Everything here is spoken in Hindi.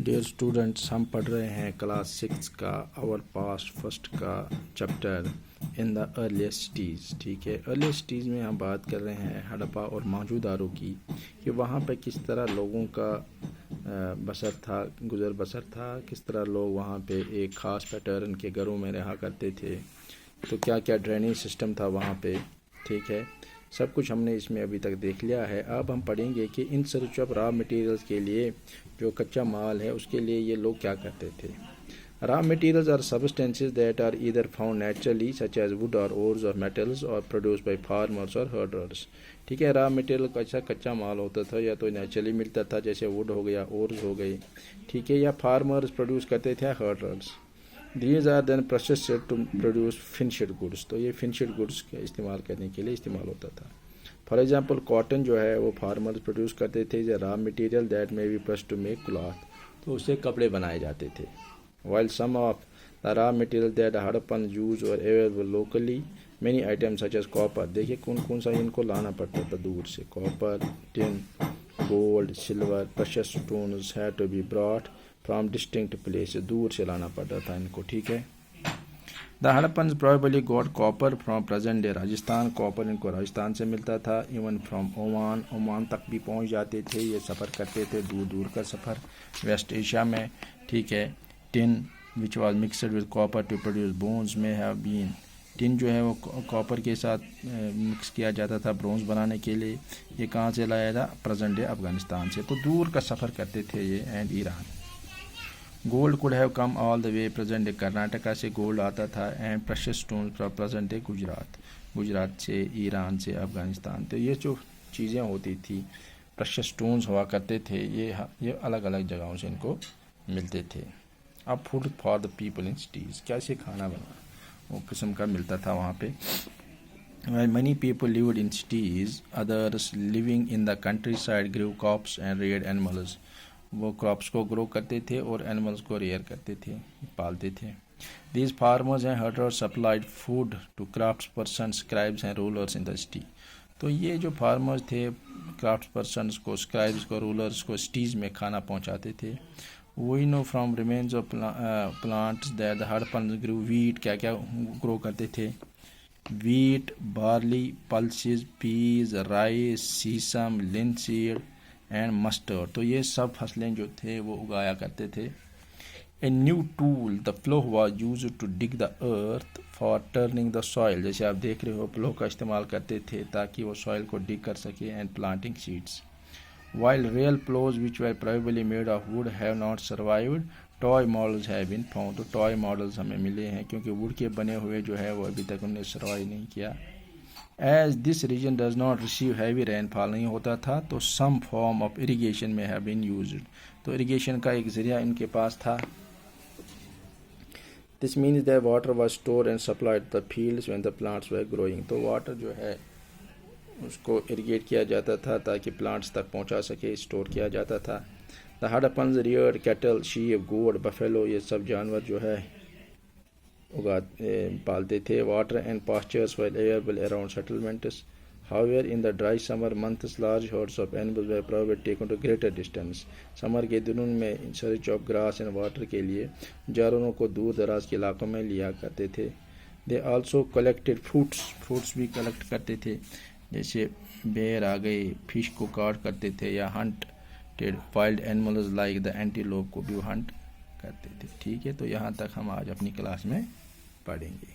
डियर स्टूडेंट्स, हम पढ़ रहे हैं क्लास 6 का आवर पास्ट फर्स्ट का chapter in the earliest cities. ठीक है, अर्लीस्ट सिटीज़ में हम बात कर रहे हैं हड़प्पा और मौजूदारों की कि वहाँ पे किस तरह लोगों का बसर था, गुज़र बसर था, किस तरह लोग वहाँ पे एक ख़ास पैटर्न के घरों में रहा करते थे, तो क्या क्या ड्रेनेज सिस्टम था वहाँ पे। ठीक है, सब कुछ हमने इसमें अभी तक देख लिया है। अब हम पढ़ेंगे कि इन सर्च ऑफ रॉ मटेरियल्स के लिए, जो कच्चा माल है उसके लिए ये लोग क्या करते थे। Raw materials are substances that are either found naturally such as wood or ores or metals or produce by farmers or herders. ठीक है, रॉ मटेरियल का कच्चा माल होता था, या तो नेचुरली मिलता था जैसे वुड हो गया, ओर्स हो गई, ठीक है, या फार्मर्स प्रोड्यूस करते थे, herders. These are then processed to produce finished goods. तो ये फिनिश्ड गुड्स का इस्तेमाल करने के लिए इस्तेमाल होता था। फॉर एग्जांपल कॉटन जो है वो फार्मर्स प्रोड्यूस करते थे, या raw material that may be pressed to make cloth, तो उससे कपड़े बनाए जाते थे। While some of the raw material that Harappan use और available locally many items such as copper. देखिए कौन कौन सा इनको लाना पड़ता था दूर से। Copper, tin, gold, silver, precious stones had to be brought from distinct place, दूर से लाना पड़ता था इनको। ठीक है, the Harappans probably got copper from present day Rajasthan. Copper इनको राजस्थान से मिलता था। इवन फ्रॉम ओमान, ओमान तक भी पहुंच जाते थे, ये सफ़र करते थे, दूर दूर का सफ़र वेस्ट एशिया में। ठीक है, tin which was mixed with copper two produce bones में हैव बीन। टिन जो है वो कॉपर के साथ मिक्स किया जाता था ब्रोंज बनाने के लिए। ये कहाँ से लाया था? प्रेजेंट डे अफगानिस्तान से। तो दूर का सफ़र करते थे ये, and Iran. Gold could have come all the way present day Karnataka से गोल्ड आता था, and precious stone from present day Gujarat, Gujarat से, ईरान से, अफगानिस्तान। तो ये जो चीज़ें होती थी, प्रेशियस स्टोन्स हुआ करते थे, ये अलग अलग जगहों से इनको मिलते थे। अब food for the people in cities, कैसे खाना बना वो किस्म का मिलता था वहाँ पे। Many people lived in cities, others living in the countryside grew crops and reared animals. वो क्रॉप्स को ग्रो करते थे और एनिमल्स को रेयर करते थे, पालते थे। These farmers and herders supplied food to crafts persons, scribes and rulers in the city. तो ये जो फार्मर्स थे, क्राफ्ट पर्सनस को, स्क्राइब्स को, रूलर्स को सिटीज़ में खाना पहुंचाते थे। We know from remains of plants that the Harappan grew wheat, क्या क्या ग्रो करते थे? wheat, barley, pulses, peas, rice, sesame, linseed and mustard. तो ये सब फसलें जो थे वो उगाया करते थे। A new tool the plough was used to dig the earth for turning the soil. जैसे आप देख रहे हो, प्लो का इस्तेमाल करते थे ताकि वो सॉइल को डिग कर सके, and planting seeds. While real ploughs which were probably made of wood have not survived, toy models have been found. तो टॉय मॉडल्स हमें मिले हैं, क्योंकि वुड के बने हुए जो है वो अभी तक उन्होंने सर्वाइव नहीं किया। As this region does not receive heavy rainfall, नहीं होता था, तो some form of irrigation may have been used. तो इरीगेशन का एक जरिया इनके पास था। This means that water was stored and supplied the fields when the plants were growing. तो वाटर जो है उसको इरीगेट किया जाता था ताकि प्लांट्स तक पहुंचा सके, स्टोर किया जाता था। The Harappans reared cattle, sheep, goat, buffalo, ये सब जानवर जो है पालते थे। Water and pastures were available around settlements. However in the dry summer months large herds of animals were probably taken to greater distance. Summer के दिनों में in search of grass and water के लिए जानवरों को दूर दराज के इलाकों में लिया करते थे। They also collected fruits, fruits भी कलेक्ट करते थे, जैसे बेर आ गए, फिश को काट करते थे, या Hunt wild animals like the antelope को भी हंट करते थे। ठीक है, तो यहाँ तक हम आज अपनी क्लास में पढ़ेंगे।